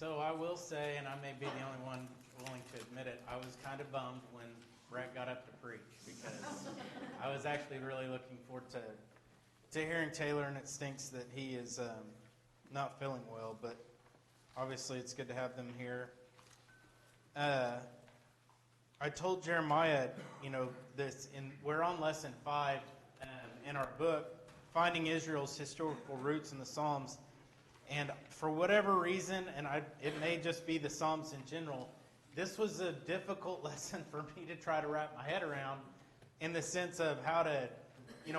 So I will say, and I may be the only one willing to admit it, I was kind of bummed when Brett got up to preach because I was actually really looking forward to hearing Taylor, and it stinks that he is not feeling well, but obviously it's good to have them here. I told Jeremiah, we're on lesson 5 in our book, Finding Israel's Historical Roots in the Psalms. And for whatever reason, and it may just be the Psalms in general, this was a difficult lesson for me to try to wrap my head around in the sense of how to,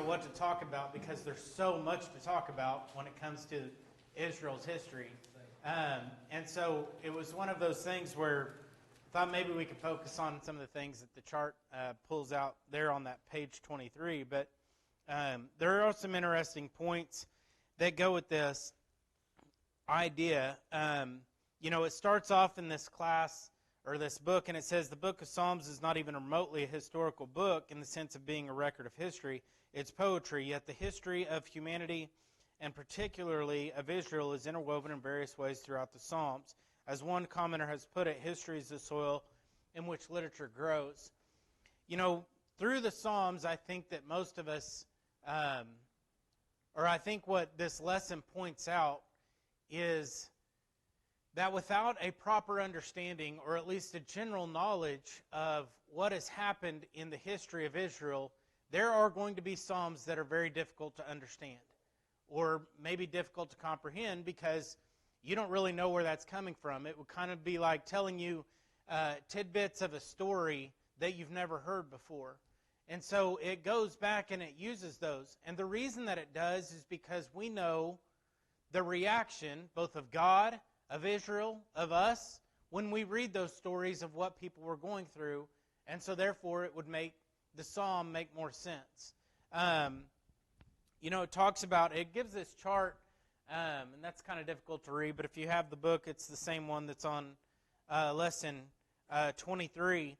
what to talk about, because there's so much to talk about when it comes to Israel's history. And so it was one of those things where I thought maybe we could focus on some of the things that the chart pulls out there on that page 23. But there are some interesting points that go with this idea. It starts off in this class or this book, and it says the book of Psalms is not even remotely a historical book in the sense of being a record of history. It's poetry, yet the history of humanity and particularly of Israel is interwoven in various ways throughout the Psalms. As one commenter has put it, history is the soil in which literature grows. Through the Psalms, I think that most of us, I think what this lesson points out is that without a proper understanding, or at least a general knowledge of what has happened in the history of Israel, there are going to be Psalms that are very difficult to understand, or maybe difficult to comprehend because you don't really know where that's coming from. It would kind of be like telling you tidbits of a story that you've never heard before. And so it goes back and it uses those. And the reason that it does is because we know the reaction, both of God, of Israel, of us, when we read those stories of what people were going through. And so therefore it would make the psalm make more sense. It talks about, it gives this chart, and that's kind of difficult to read, but if you have the book, it's the same one that's on lesson 23.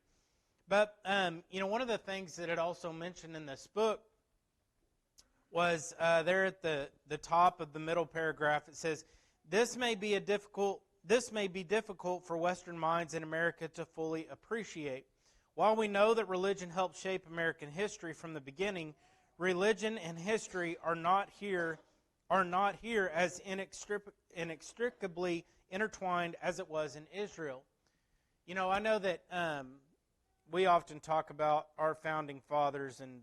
But, one of the things that it also mentioned in this book was there at the top of the middle paragraph, it says, This may be difficult for Western minds in America to fully appreciate. While we know that religion helped shape American history from the beginning, religion and history are not here as inextricably intertwined as it was in Israel. I know that we often talk about our founding fathers and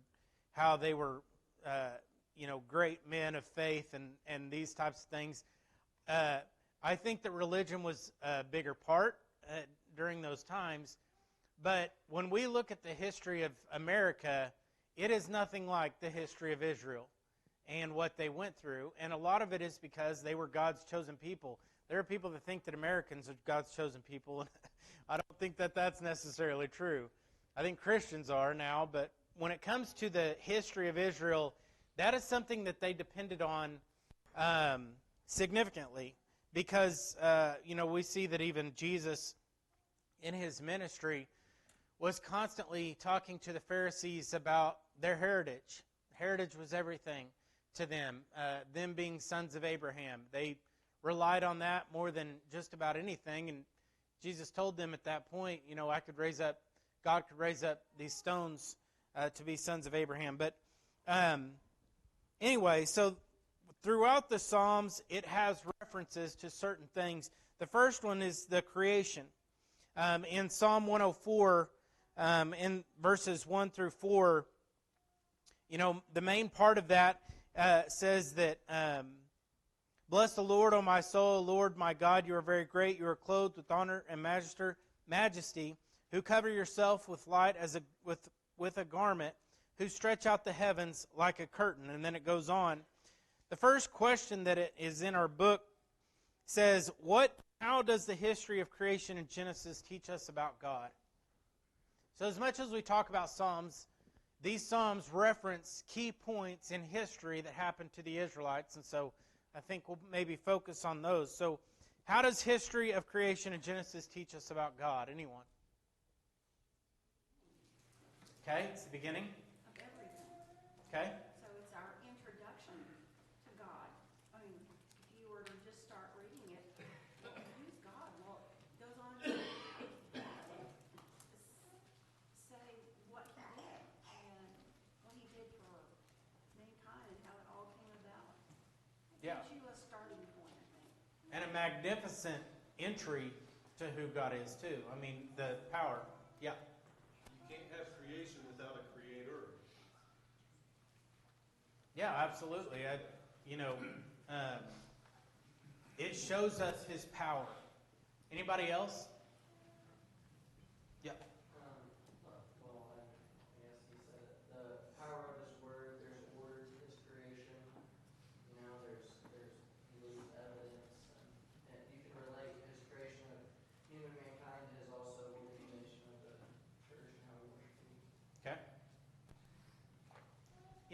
how they were, great men of faith and these types of things. I think that religion was a bigger part during those times. But when we look at the history of America, it is nothing like the history of Israel and what they went through. And a lot of it is because they were God's chosen people. There are people that think that Americans are God's chosen people, and I don't think that that's necessarily true. I think Christians are now, but when it comes to the history of Israel, that is something that they depended on significantly because, we see that even Jesus in his ministry was constantly talking to the Pharisees about their heritage. Heritage was everything to them, them being sons of Abraham. They relied on that more than just about anything, and Jesus told them at that point, God could raise up these stones to be sons of Abraham. But anyway, so throughout the Psalms, it has references to certain things. The first one is the creation. In Psalm 104, in verses 1 through 4, the main part of that says that, Bless the Lord, O my soul, Lord my God, you are very great. You are clothed with honor and majesty, who cover yourself with light with a garment, who stretch out the heavens like a curtain. And then it goes on. The first question that is in our book says, how does the history of creation in Genesis teach us about God? So as much as we talk about Psalms, these Psalms reference key points in history that happened to the Israelites, and so I think we'll maybe focus on those. So how does history of creation in Genesis teach us about God? Anyone? Okay, it's the beginning. Of everything. Okay. So it's our introduction to God. I mean, if you were to just start reading it, who's God Yeah. gives you a starting point, I think. And a magnificent entry to who God is too. I mean, the power. Yeah. You can't have creation without a creator. Yeah, absolutely. It shows us His power. Anybody else? Yeah. Well, I guess he said it. The power of His Word. There's order to His creation. You know, He leaves evidence, and you can relate His creation of human mankind to His also creation of the church and how we worship Him. Okay.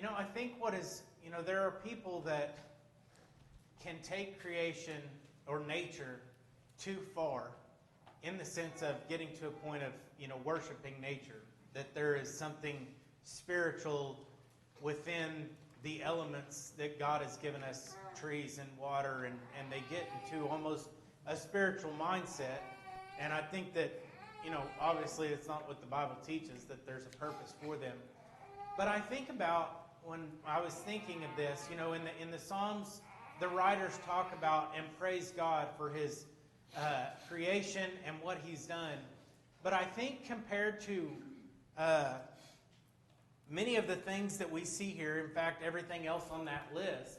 I think there are people that can take creation or nature too far in the sense of getting to a point of, worshiping nature. That there is something spiritual within the elements that God has given us, trees and water, and they get into almost a spiritual mindset. And I think that, obviously it's not what the Bible teaches, that there's a purpose for them. But I think about when I was thinking of this, in the Psalms, the writers talk about and praise God for His creation and what He's done. But I think compared to many of the things that we see here, in fact, everything else on that list,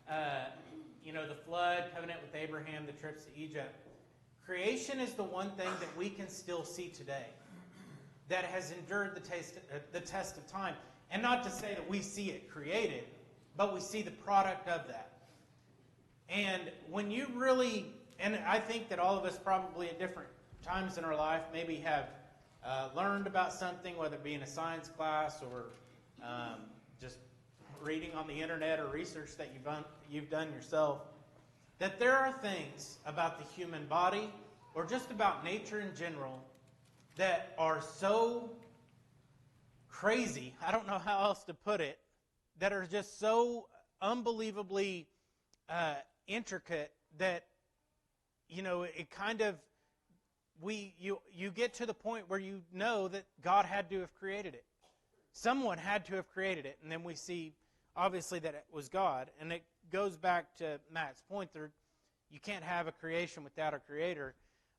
the flood, covenant with Abraham, the trips to Egypt, creation is the one thing that we can still see today that has endured the test of time. And not to say that we see it created, but we see the product of that. And when you really, and I think that all of us probably at different times in our life maybe have learned about something, whether it be in a science class or just reading on the internet or research that you've done yourself, that there are things about the human body or just about nature in general that are so crazy, I don't know how else to put it, that are just so unbelievably intricate that, it kind of, you get to the point where you know that God had to have created it. Someone had to have created it, and then we see, obviously, that it was God. And it goes back to Matt's point, you can't have a creation without a creator.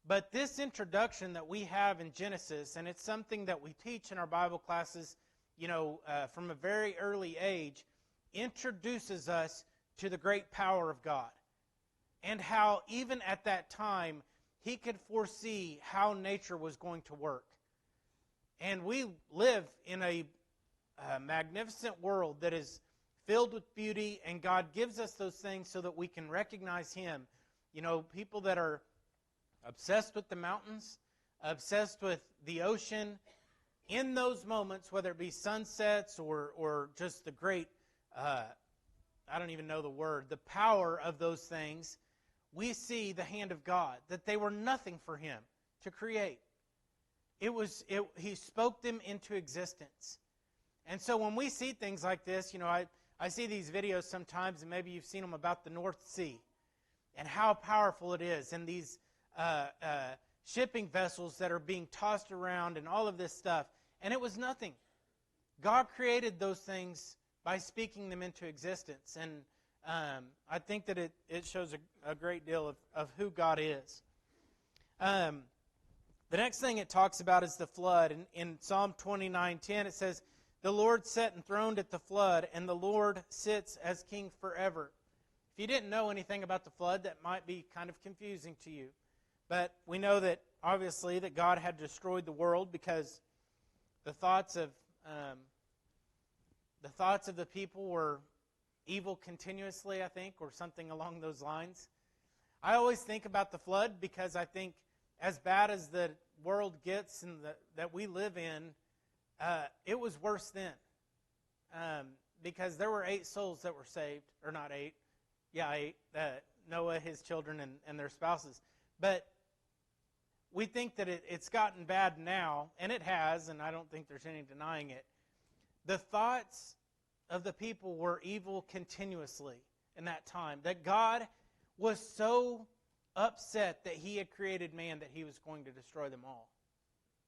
But this introduction that we have in Genesis, and it's something that we teach in our Bible classes, from a very early age, introduces us to the great power of God. And how even at that time, He could foresee how nature was going to work. And we live in a magnificent world that is filled with beauty, and God gives us those things so that we can recognize Him. People that are obsessed with the mountains, obsessed with the ocean, in those moments, whether it be sunsets or just the great, I don't even know the word, the power of those things, we see the hand of God, that they were nothing for Him to create. He spoke them into existence. And so when we see things like this, I see these videos sometimes, and maybe you've seen them about the North Sea and how powerful it is, and these shipping vessels that are being tossed around and all of this stuff. And it was nothing. God created those things by speaking them into existence. And I think that it shows a great deal of who God is. The next thing it talks about is the flood. In Psalm 29:10 it says, "The Lord sat enthroned at the flood, and the Lord sits as king forever." If you didn't know anything about the flood, that might be kind of confusing to you. But we know that, obviously, that God had destroyed the world because the thoughts of the people were evil continuously, I think, or something along those lines. I always think about the flood because I think as bad as the world gets and that we live in, it was worse then. Because there were 8 souls that were saved, or not 8, 8, Noah, his children, and their spouses. But we think that it's gotten bad now, and it has, and I don't think there's any denying it. The thoughts of the people were evil continuously in that time, that God was so upset that He had created man that He was going to destroy them all.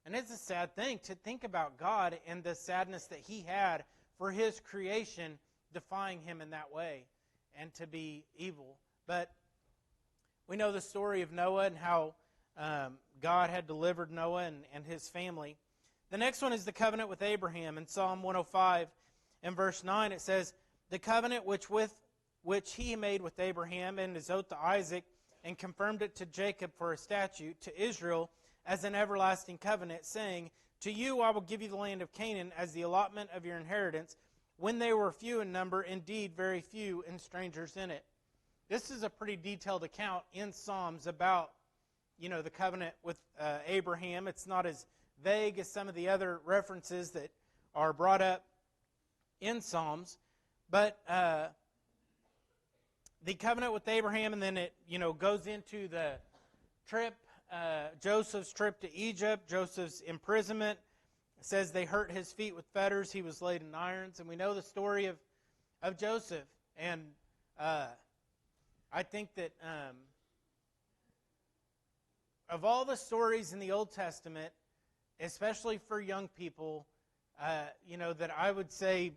And it's a sad thing to think about God and the sadness that He had for His creation defying Him in that way. and to be evil. But we know the story of Noah and how God had delivered Noah and his family. The next one is the covenant with Abraham. In Psalm 105 and verse 9 it says, "The covenant which he made with Abraham and his oath to Isaac, and confirmed it to Jacob for a statute, to Israel as an everlasting covenant, saying, To you I will give you the land of Canaan as the allotment of your inheritance, when they were few in number, indeed very few, and strangers in it." This is a pretty detailed account in Psalms about, the covenant with Abraham. It's not as vague as some of the other references that are brought up in Psalms. But the covenant with Abraham, and then it, goes into the trip, Joseph's trip to Egypt, Joseph's imprisonment. It says they hurt his feet with fetters, he was laid in irons. And we know the story of Joseph. And I think that of all the stories in the Old Testament, especially for young people, that I would say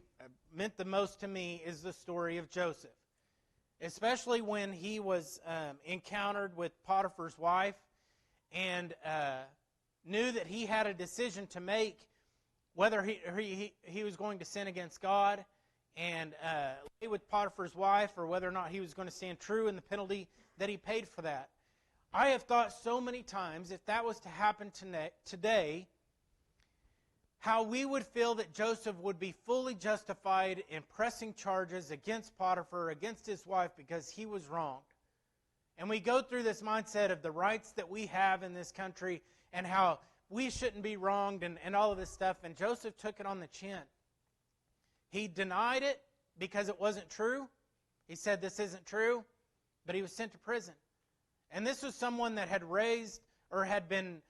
meant the most to me is the story of Joseph. Especially when he was encountered with Potiphar's wife and knew that he had a decision to make, whether he was going to sin against God and lay with Potiphar's wife, or whether or not he was going to stand true in the penalty that he paid for that. I have thought so many times, if that was to happen today, how we would feel that Joseph would be fully justified in pressing charges against Potiphar, against his wife, because he was wronged. And we go through this mindset of the rights that we have in this country and how we shouldn't be wronged and all of this stuff. And Joseph took it on the chin. He denied it because it wasn't true. He said this isn't true, but he was sent to prison. And this was someone that had raised or had been,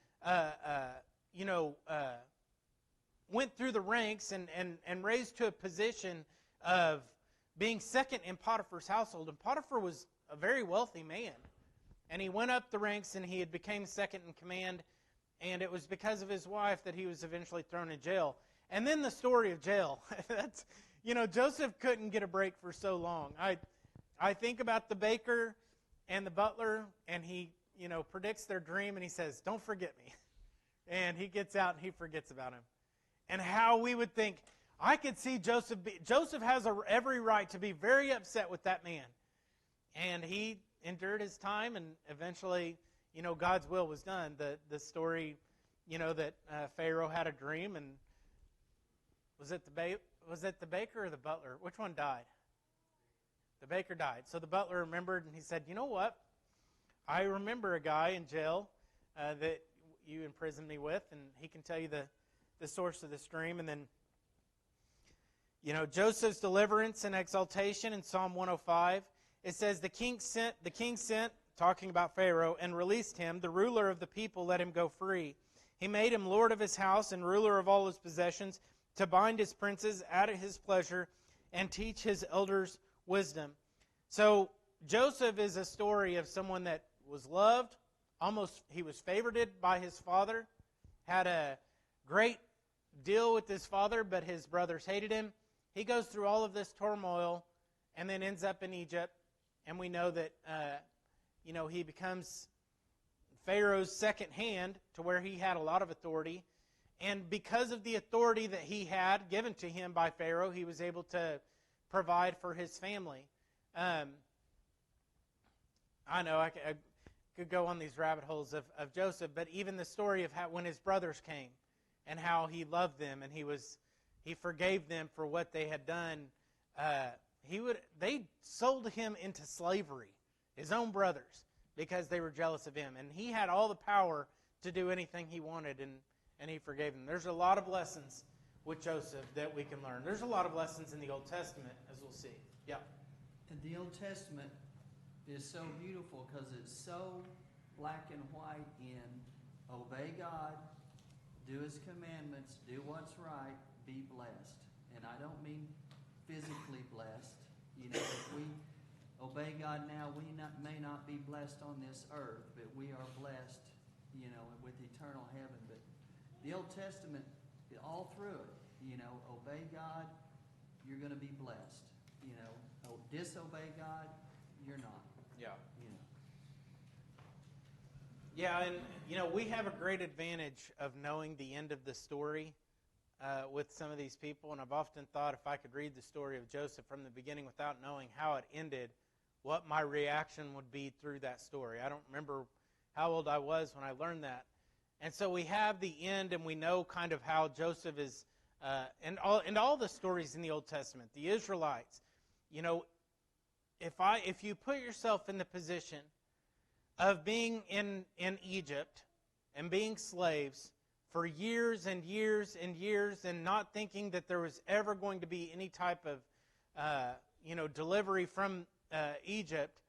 went through the ranks and raised to a position of being second in Potiphar's household. And Potiphar was a very wealthy man. And he went up the ranks and he had become second in command. And it was because of his wife that he was eventually thrown in jail. And then the story of jail. That's, Joseph couldn't get a break for so long. I think about the baker and the butler, and he, predicts their dream, and he says, "Don't forget me." And he gets out and he forgets about him. And how we would think, I could see Joseph has every right to be very upset with that man. And he endured his time, and eventually, God's will was done. The story, that Pharaoh had a dream, and was it the baker or the butler? Which one died? The baker died. So the butler remembered, and he said, "You know what? I remember a guy in jail that you imprisoned me with, and he can tell you the source of this dream." And then, Joseph's deliverance and exaltation in Psalm 105. It says, the king sent, talking about Pharaoh, and released him. The ruler of the people let him go free. He made him lord of his house and ruler of all his possessions, to bind his princes at his pleasure and teach his elders wisdom. So Joseph is a story of someone that was loved. He was favored by his father, had a great deal with his father, but his brothers hated him. He goes through all of this turmoil and then ends up in Egypt. And we know that, he becomes Pharaoh's second hand, to where he had a lot of authority. And because of the authority that he had given to him by Pharaoh, he was able to provide for his family. I know I could go on these rabbit holes of Joseph, but even the story of how when his brothers came and how he loved them and he forgave them for what they had done. They sold him into slavery, his own brothers, because they were jealous of him. And he had all the power to do anything he wanted, and he forgave them. There's a lot of lessons with Joseph that we can learn. There's a lot of lessons in the Old Testament, as we'll see. Yeah. And the Old Testament is so beautiful because it's so black and white in obey God, do His commandments, do what's right, be blessed. And I don't mean physically blessed. If we obey God now, we may not be blessed on this earth, but we are blessed, with eternal heaven. But the Old Testament, all through it, obey God, you're going to be blessed. disobey God, you're not. Yeah. You know. Yeah, and we have a great advantage of knowing the end of the story with some of these people, and I've often thought if I could read the story of Joseph from the beginning without knowing how it ended, what my reaction would be through that story. I don't remember how old I was when I learned that. And so we have the end, and we know kind of how Joseph is, and all the stories in the Old Testament, the Israelites, if you put yourself in the position of being in Egypt and being slaves for years and years and years and not thinking that there was ever going to be any type of delivery from Egypt,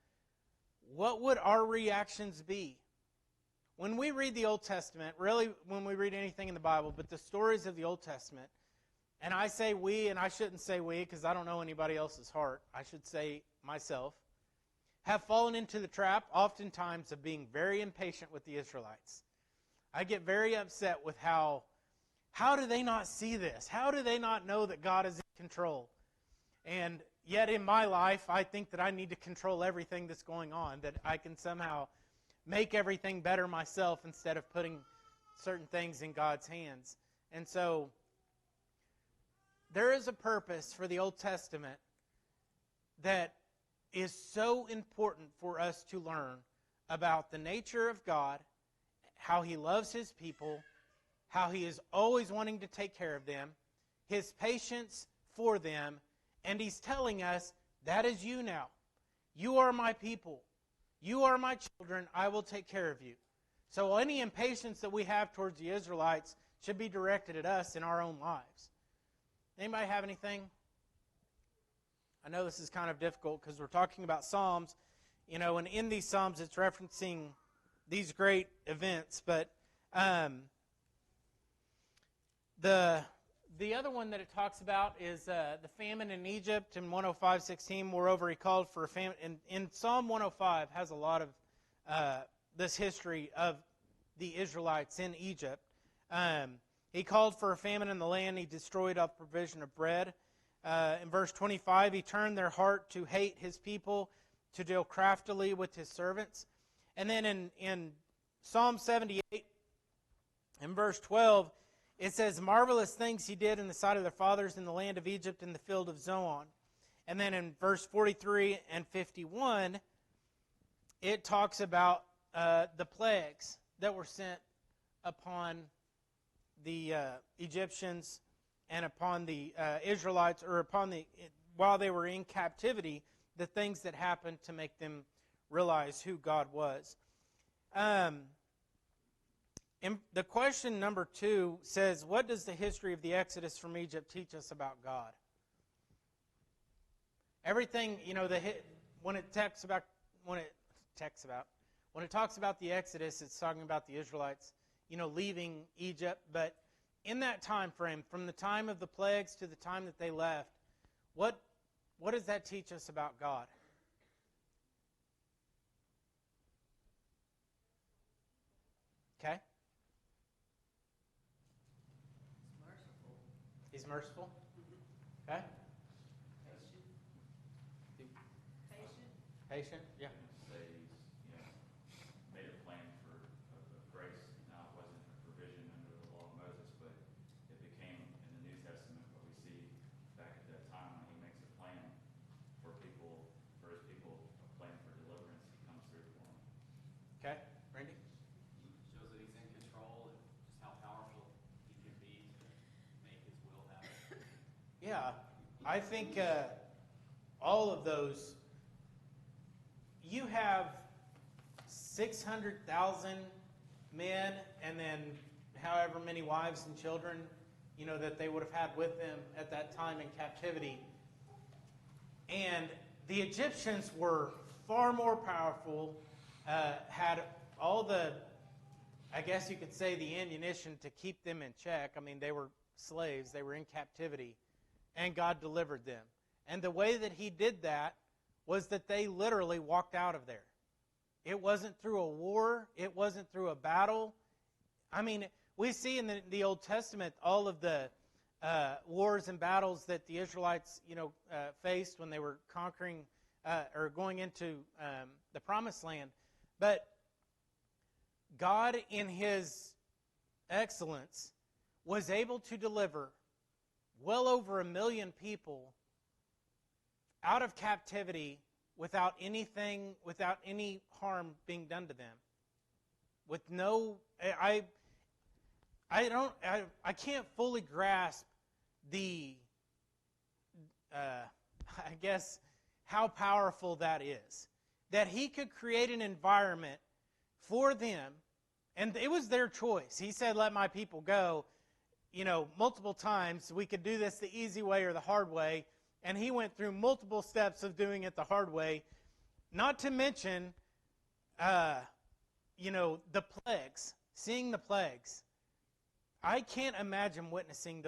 what would our reactions be? When we read the Old Testament, really when we read anything in the Bible, but the stories of the Old Testament, and I say we, and I shouldn't say we because I don't know anybody else's heart, I should say myself, have fallen into the trap oftentimes of being very impatient with the Israelites. I get very upset with how do they not see this? How do they not know that God is in control? And yet in my life, I think that I need to control everything that's going on, that I can somehow make everything better myself instead of putting certain things in God's hands. And so there is a purpose for the Old Testament that is so important for us to learn about the nature of God, how He loves His people, how He is always wanting to take care of them, His patience for them, and He's telling us, that is you now. You are my people. You are my children. I will take care of you. So any impatience that we have towards the Israelites should be directed at us in our own lives. Anybody have anything? I know this is kind of difficult because we're talking about Psalms, and in these Psalms it's referencing these great events. But the other one that it talks about is the famine in Egypt in 105:16. Moreover, he called for a famine. In Psalm 105 has a lot of this history of the Israelites in Egypt. He called for a famine in the land. He destroyed all provision of bread. In verse 25, he turned their heart to hate his people, to deal craftily with his servants. And then in Psalm 78, in verse 12, it says, marvelous things he did in the sight of their fathers in the land of Egypt in the field of Zoan. And then in verse 43 and 51, it talks about the plagues that were sent upon the Egyptians and upon the Israelites, or while they were in captivity, the things that happened to make them realize who God was. The question number 2 says, what does the history of the Exodus from Egypt teach us about God? Everything, when it talks about the Exodus, it's talking about the Israelites, leaving Egypt. But in that time frame, from the time of the plagues to the time that they left, what does that teach us about God? Okay. He's merciful. Okay. Patient. Yeah. Say he's, made a plan for of grace. Now, it wasn't a provision under the law of Moses, but it became in the New Testament what we see back at that time when he makes a plan for his people, a plan for deliverance. He comes through for them. Okay. Randy? Shows that he's in control and just how powerful he can be to make his will happen. Yeah. I think all of those. You have 600,000 men and then however many wives and children, that they would have had with them at that time in captivity. And the Egyptians were far more powerful, had all the, I guess you could say, the ammunition to keep them in check. I mean, they were slaves. They were in captivity. And God delivered them. And the way that He did that was that they literally walked out of there. It wasn't through a war. It wasn't through a battle. I mean, we see in the Old Testament all of the wars and battles that the Israelites, faced when they were conquering or going into the Promised Land. But God, in His excellence, was able to deliver well over 1 million people out of captivity without any harm being done to them. With no, I can't fully grasp the, I guess, how powerful that is. That He could create an environment for them, and it was their choice. He said, let my people go, multiple times. We could do this the easy way or the hard way, and He went through multiple steps of doing it the hard way, not to mention, the plagues, seeing the plagues. I can't imagine witnessing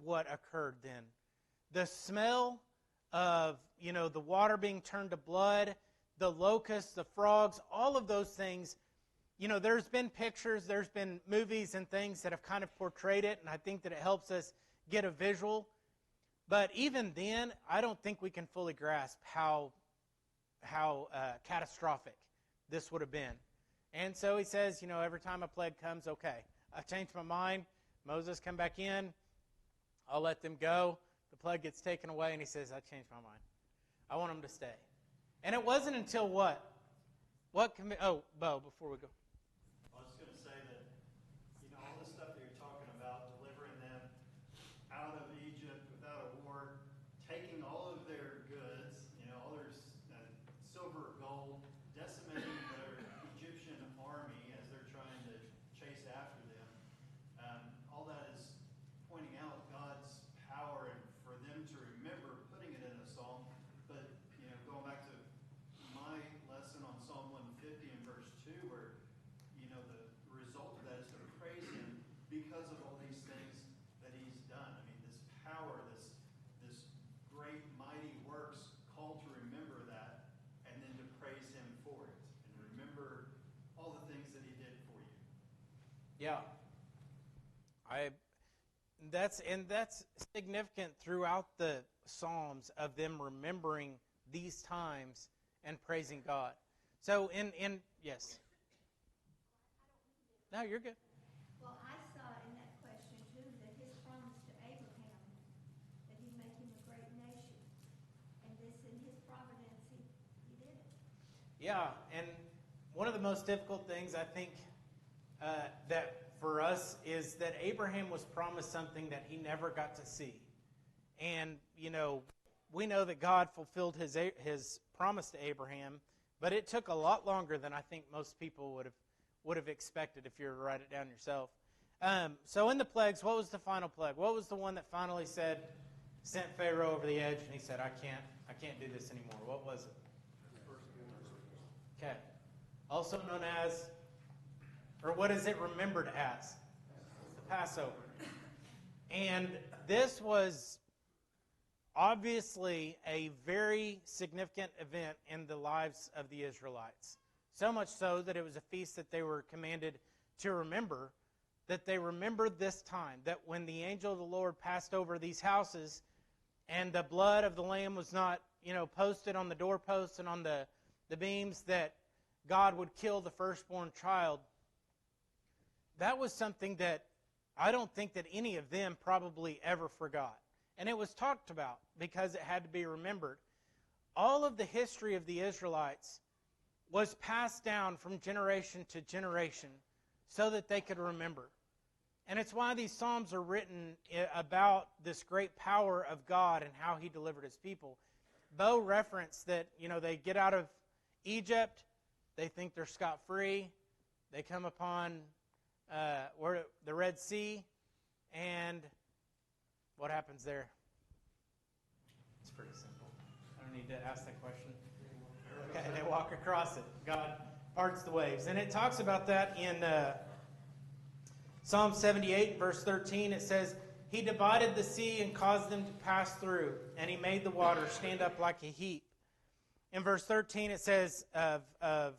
what occurred then. The smell of, the water being turned to blood, the locusts, the frogs, all of those things. There's been pictures, there's been movies and things that have kind of portrayed it, and I think that it helps us get a visual. But even then, I don't think we can fully grasp how catastrophic this would have been. And so He says, every time a plague comes, okay, I've changed my mind. Moses, come back in. I'll let them go. The plague gets taken away, and He says, I changed my mind. I want them to stay. And it wasn't until what? Bo, before we go. I was going to say that, all the stuff that you're talking about, delivering them out of Egypt without a war, taking all of their goods, all their silver, gold, decimating their Egyptian army as they're trying to chase after them. All that is pointing out God's power, and for them to remember putting it in a psalm. But, going back to my lesson on Psalm 150 and verse 2, where, the result of that is to praise Him because of all these things that He's done. I mean, this power, this great, mighty works, called to remember that, and then to praise Him for it, and remember all the things that He did for you. Yeah. That's significant throughout the Psalms of them remembering these times and praising God. So yes. No, you're good. Well, I saw in that question too that His promise to Abraham, that He'd make him a great nation. And this, in His providence, He did it. Yeah, and one of the most difficult things I think that for us is that Abraham was promised something that he never got to see. And, we know that God fulfilled his promise to Abraham, but it took a lot longer than I think most people would have expected if you were to write it down yourself. So in the plagues, what was the final plague? What was the one that finally sent Pharaoh over the edge, and he said, I can't do this anymore? What was it? Okay. Also known as, or what is it remembered as? The Passover. And this was obviously a very significant event in the lives of the Israelites. So much so that it was a feast that they were commanded to remember, that they remembered this time, that when the angel of the Lord passed over these houses and the blood of the lamb was not, posted on the doorposts and on the beams, that God would kill the firstborn child. That was something that I don't think that any of them probably ever forgot. And it was talked about because it had to be remembered. All of the history of the Israelites was passed down from generation to generation so that they could remember. And it's why these Psalms are written about this great power of God and how He delivered His people. Bo referenced that, they get out of Egypt, they think they're scot-free, they come upon the Red Sea, and what happens there? It's pretty simple. I don't need to ask that question. Okay, they walk across it. God parts the waves. And it talks about that in Psalm 78, verse 13. It says, He divided the sea and caused them to pass through, and He made the water stand up like a heap. In verse 13, it says of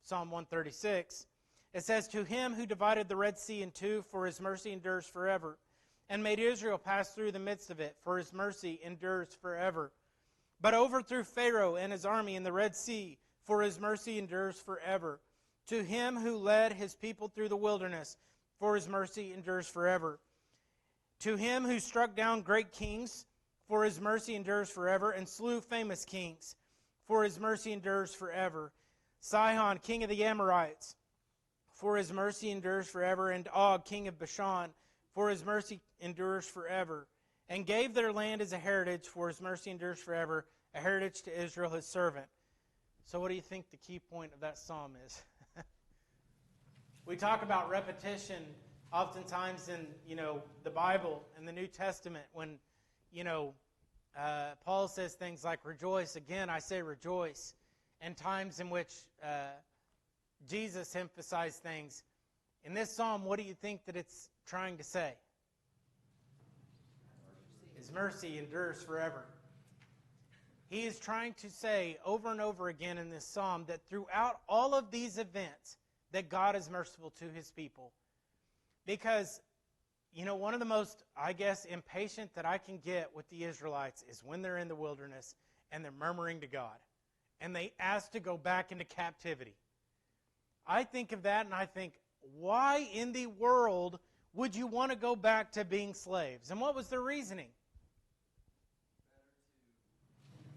Psalm 136, it says, To Him who divided the Red Sea in two, for His mercy endures forever. and made Israel pass through the midst of it, for his mercy endures forever. But overthrew Pharaoh and his army in the Red Sea, for his mercy endures forever. To him who led his people through the wilderness, for his mercy endures forever. To him who struck down great kings, for his mercy endures forever, and slew famous kings, for his mercy endures forever. Sihon, king of the Amorites, for his mercy endures forever, and Og, king of Bashan, for his mercy endures forever. And gave their land as a heritage, for his mercy endures forever, a heritage to Israel, his servant. So what do you think the key point of that psalm is? We talk about repetition oftentimes in, the Bible, in the New Testament, when, Paul says things like, rejoice. Again, I say rejoice. And times in which Jesus emphasized things. In this psalm, what do you think that it's trying to say? His mercy endures forever. He is trying to say over and over again in this psalm that throughout all of these events, that God is merciful to his people. Because, one of the most, impatient that I can get with the Israelites is when they're in the wilderness and they're murmuring to God. And they ask to go back into captivity. I think of that and I think, why in the world would you want to go back to being slaves? And what was their reasoning?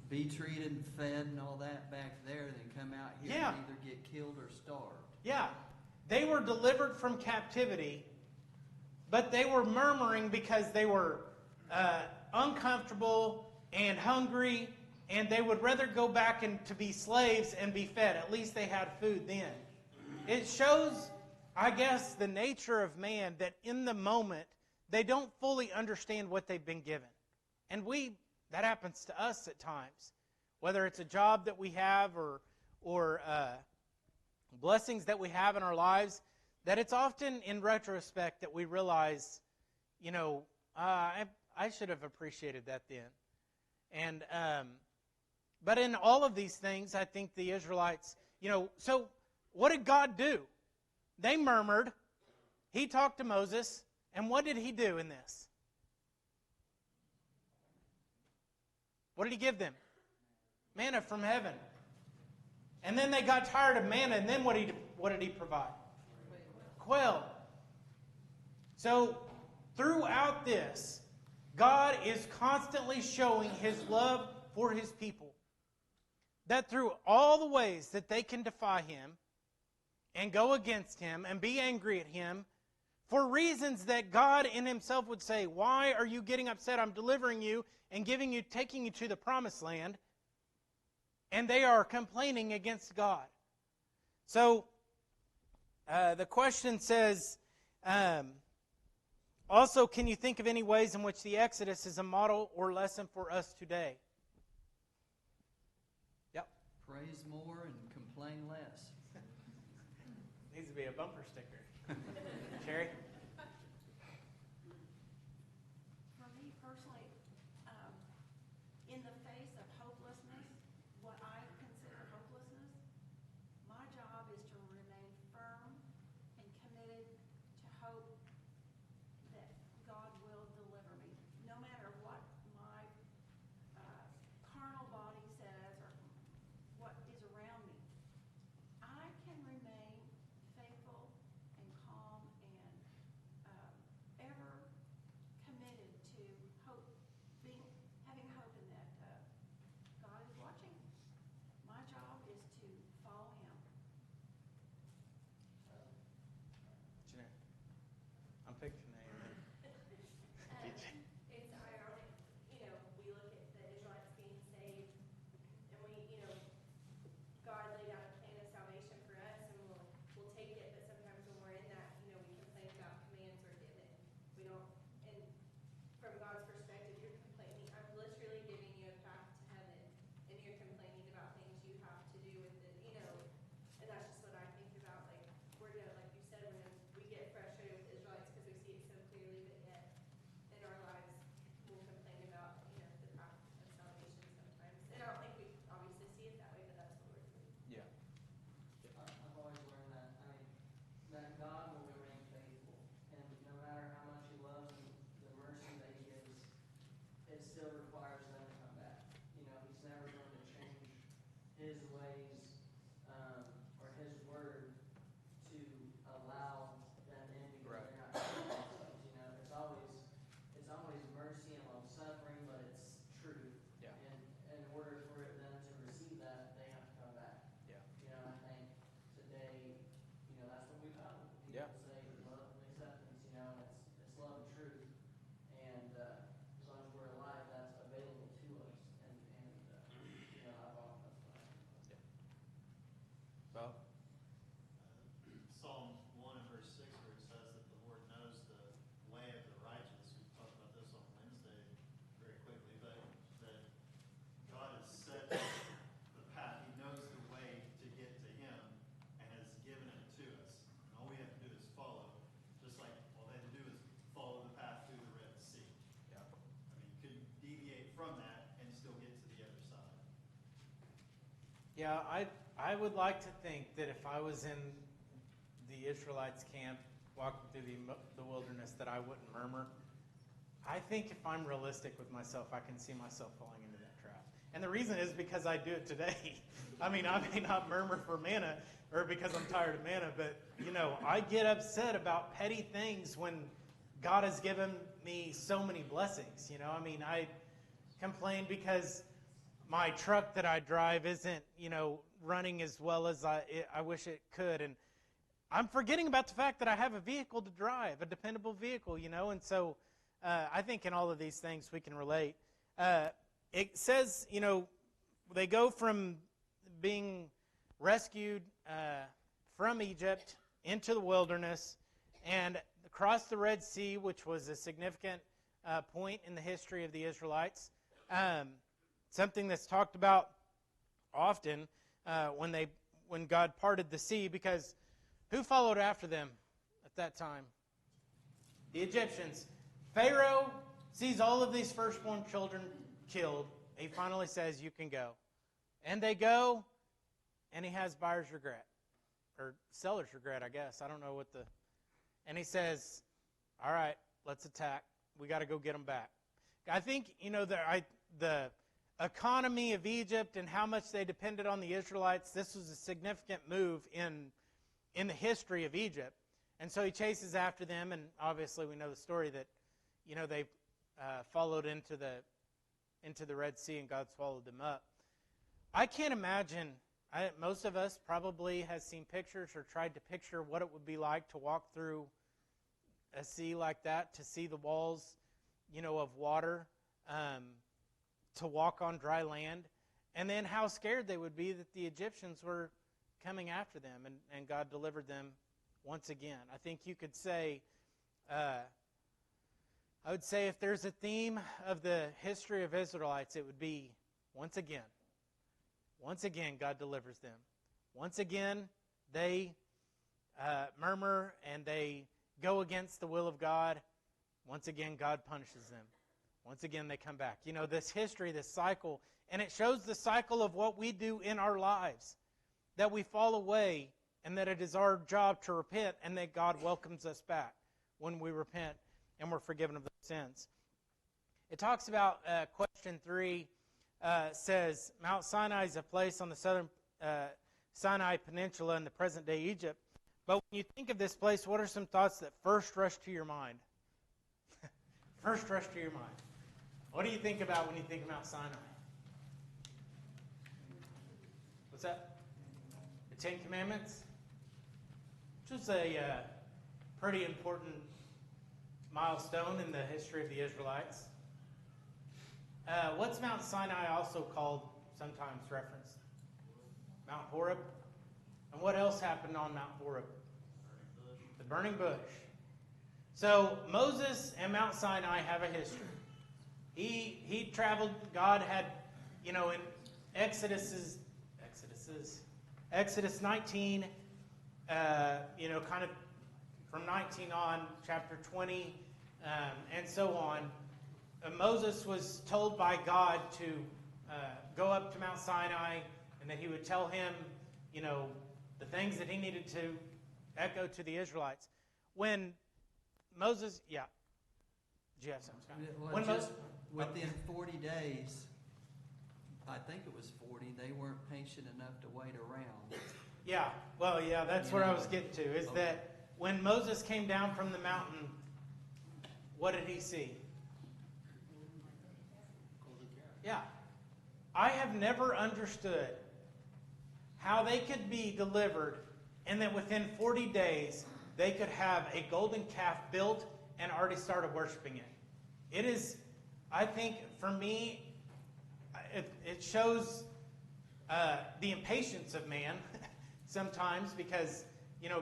Be treated and fed and all that back there, then come out here and either get killed or starved. Yeah. They were delivered from captivity, but they were murmuring because they were uncomfortable and hungry, and they would rather go back and to be slaves and be fed. At least they had food then. It shows, the nature of man, that in the moment, they don't fully understand what they've been given. And that happens to us at times. Whether it's a job that we have or blessings that we have in our lives, that it's often in retrospect that we realize, I should have appreciated that then. And but in all of these things, I think the Israelites, so what did God do? They murmured. He talked to Moses. And what did he do in this? What did he give them? Manna from heaven. And then they got tired of manna, and then what did he provide? Quail. So throughout this, God is constantly showing his love for his people. That through all the ways that they can defy him and go against him and be angry at him, for reasons that God in himself would say, why are you getting upset? I'm delivering you and taking you to the promised land. And they are complaining against God. So, the question says, also, can you think of any ways in which the Exodus is a model or lesson for us today? Yep. Praise more and complain less. Needs to be a bumper sticker. Sherry? For me personally, in the face of hopelessness, what I consider hopelessness, my job is to remain firm and committed to hope that God will deliver me. No matter what my carnal body says or what is around me, I can remain faithful and calm and Bo? Psalm 1 and verse 6, where it says that the Lord knows the way of the righteous. We talked about this on Wednesday very quickly, but that God has set the path. He knows the way to get to Him and has given it to us. And all we have to do is follow, just like all they had to do is follow the path through the Red Sea. Yeah. I mean, you could deviate from that and still get to the other side. Yeah, I would like to think that if I was in the Israelites' camp walking through the wilderness that I wouldn't murmur. I think if I'm realistic with myself, I can see myself falling into that trap. And the reason is because I do it today. I mean, I may not murmur for manna or because I'm tired of manna, but, you know, I get upset about petty things when God has given me so many blessings. You know, I mean, I complain because my truck that I drive isn't, you know, running as well as I wish it could. And I'm forgetting about the fact that I have a vehicle to drive, a dependable vehicle, you know. And so I think in all of these things we can relate. It says, you know, they go from being rescued from Egypt into the wilderness and across the Red Sea, which was a significant point in the history of the Israelites. Something that's talked about often when God parted the sea, because who followed after them at that time? The Egyptians. Pharaoh sees all of these firstborn children killed. He finally says, you can go. And they go, and he has buyer's regret. Or seller's regret, I guess. I don't know what the... And he says, all right, let's attack. We got to go get them back. I think, you know, the economy of Egypt and how much they depended on the Israelites, this was a significant move in the history of Egypt. And so he chases after them, and obviously we know the story that, you know, they followed into the Red Sea and God swallowed them up. I can't imagine, most of us probably has seen pictures or tried to picture what it would be like to walk through a sea like that, to see the walls, you know, of water, to walk on dry land, and then how scared they would be that the Egyptians were coming after them, and God delivered them once again. I think you could say, I would say if there's a theme of the history of Israelites, it would be once again, God delivers them. Once again, they murmur and they go against the will of God. Once again, God punishes them. Once again, they come back. You know, this history, this cycle, and it shows the cycle of what we do in our lives, that we fall away and that it is our job to repent and that God welcomes us back when we repent and we're forgiven of those sins. It talks about, question 3 says, Mount Sinai is a place on the southern Sinai Peninsula in the present-day Egypt. But when you think of this place, what are some thoughts that first rush to your mind? First rush to your mind. What do you think about when you think of Mount Sinai? What's that? The Ten Commandments? Which was a pretty important milestone in the history of the Israelites. What's Mount Sinai also called, sometimes referenced? Mount Horeb. And what else happened on Mount Horeb? The burning bush. So Moses and Mount Sinai have a history. He traveled. God had, you know, in Exodus 19, you know, kind of from 19 on, chapter 20, and so on. Moses was told by God to go up to Mount Sinai, and that he would tell him, you know, the things that he needed to echo to the Israelites. When Moses, yeah. Did you have something, Scott? Well, When just within 40 days, I think it was 40, they weren't patient enough to wait around. Yeah, well, yeah, that's You where I know, was getting to, is okay. that when Moses came down from the mountain, what did he see? Yeah. I have never understood how they could be delivered and that within 40 days they could have a golden calf built and already started worshiping it. It is, I think, for me, it shows the impatience of man, sometimes because,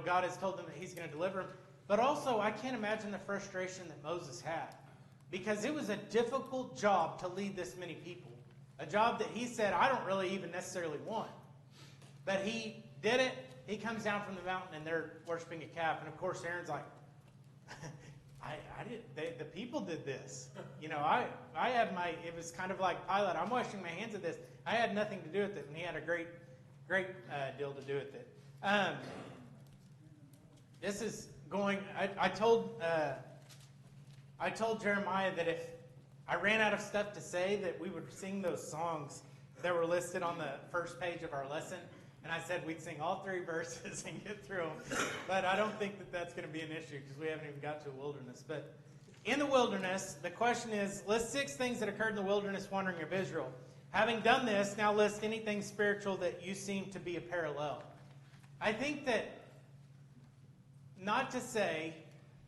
God has told them that he's going to deliver them. But also, I can't imagine the frustration that Moses had, because it was a difficult job to lead this many people. A job that he said, I don't really even necessarily want. But he did it. He comes down from the mountain and they're worshiping a calf. And of course, Aaron's like, the people did this. I had it was kind of like Pilate. I'm washing my hands of this. I had nothing to do with it. And he had a great deal to do with it. This is going, I told Jeremiah that if I ran out of stuff to say, that we would sing those songs that were listed on the first page of our lesson. And I said we'd sing all 3 verses and get through them. But I don't think that that's going to be an issue because we haven't even got to a wilderness. But in the wilderness, the question is, list 6 things that occurred in the wilderness wandering of Israel. Having done this, now list anything spiritual that you seem to be a parallel. I think that, not to say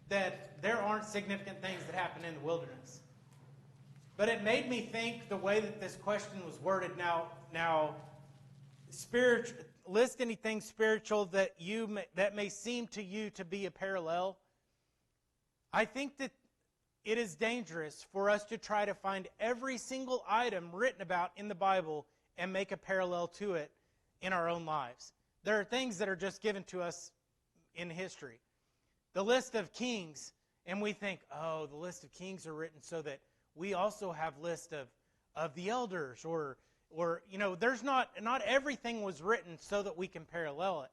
that there aren't significant things that happen in the wilderness, but it made me think the way that this question was worded. Now, list anything spiritual that that may seem to you to be a parallel. I think that it is dangerous for us to try to find every single item written about in the Bible and make a parallel to it in our own lives. There are things that are just given to us in history. The list of kings, and we think, oh, the list of kings are written so that we also have list of the elders, or there's not everything was written so that we can parallel it.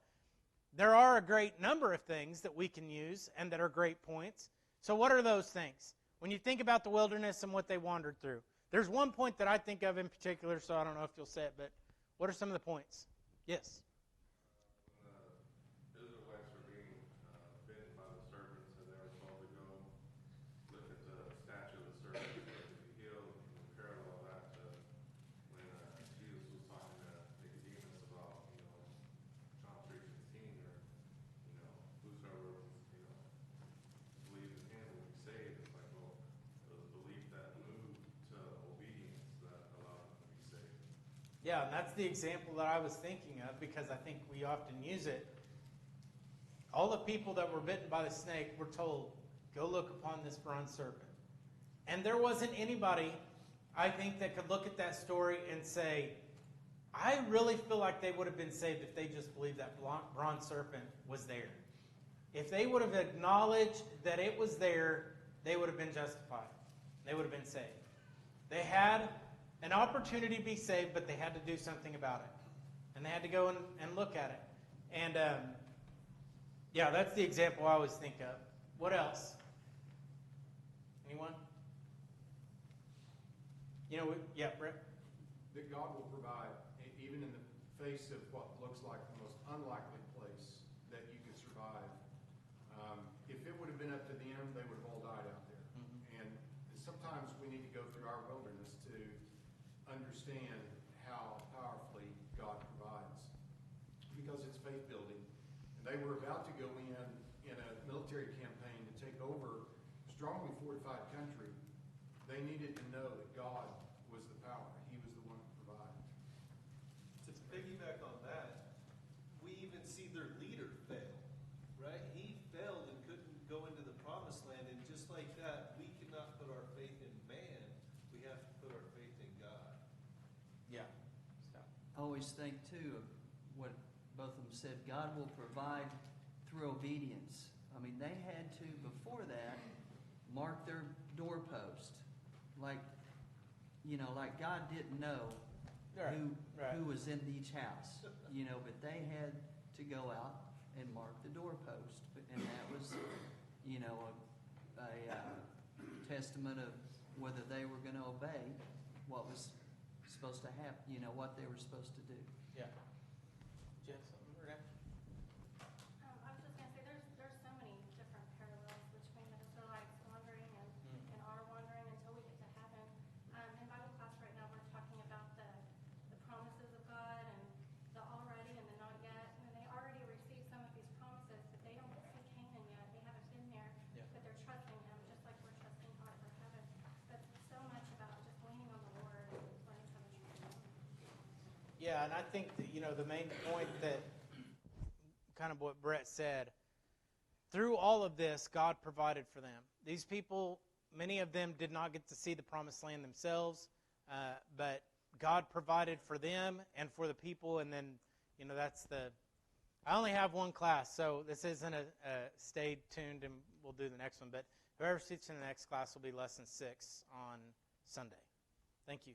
There are a great number of things that we can use and that are great points. So what are those things? When you think about the wilderness and what they wandered through, there's one point that I think of in particular, so I don't know if you'll say it, but what are some of the points? Yes. When the Israelites were being bitten by the serpents, and they were told to go look at the statue of the serpent to be healed, and parallel that to when Jesus was talking to Nicodemus about, John 3:16, or whosoever believes in him will be saved. It's like, well, it was belief that moved to obedience that allowed them to be saved. Yeah, and that's the example that I was thinking of, because I think we often use it. All the people that were bitten by the snake were told, go look upon this bronze serpent. And there wasn't anybody, I think, that could look at that story and say, I really feel like they would have been saved if they just believed that bronze serpent was there. If they would have acknowledged that it was there, they would have been justified. They would have been saved. They had an opportunity to be saved, but they had to do something about it. And they had to go and look at it. And, that's the example I always think of. What else? Anyone? Brett? That God will provide, even in the face of what looks like the most unlikely place that you could survive. If it would have been up to them, they would have all died out there. Mm-hmm. And sometimes we need to go through our wilderness to understand how powerfully God provides, because it's faith building. And they were about to go in a military campaign to take over strongly fortified country. They needed to know that God was the power. He was the one who provided. To piggyback on that, we even see their leader fail, right? He failed and couldn't go into the promised land, and just like that, we cannot put our faith in man. We have to put our faith in God. Yeah. I always think, too, of what both of them said, God will provide through obedience. I mean, they had to, before that, mark their doorpost. Like God didn't know who was in each house, but they had to go out and mark the doorpost. And that was, a testament of whether they were going to obey what was supposed to happen, what they were supposed to do. Yeah. Do you have something, Renee? I was just gonna say, there's so many different parallels between the Israelites wandering and our wandering until we get to heaven. In Bible class right now, we're talking about the promises of God and the already and the not yet. And they already received some of these promises, but they don't see Canaan yet. They haven't been there, but they're trusting Him, just like we're trusting God for heaven. But so much about just leaning on the Lord and letting Him trust Him. Yeah, and I think that, the main point that kind of what Brett said. Through all of this, God provided for them. These people, many of them did not get to see the promised land themselves, but God provided for them and for the people. And then, I only have one class, so this isn't stay tuned and we'll do the next one. But whoever's teaching the next class will be lesson 6 on Sunday. Thank you.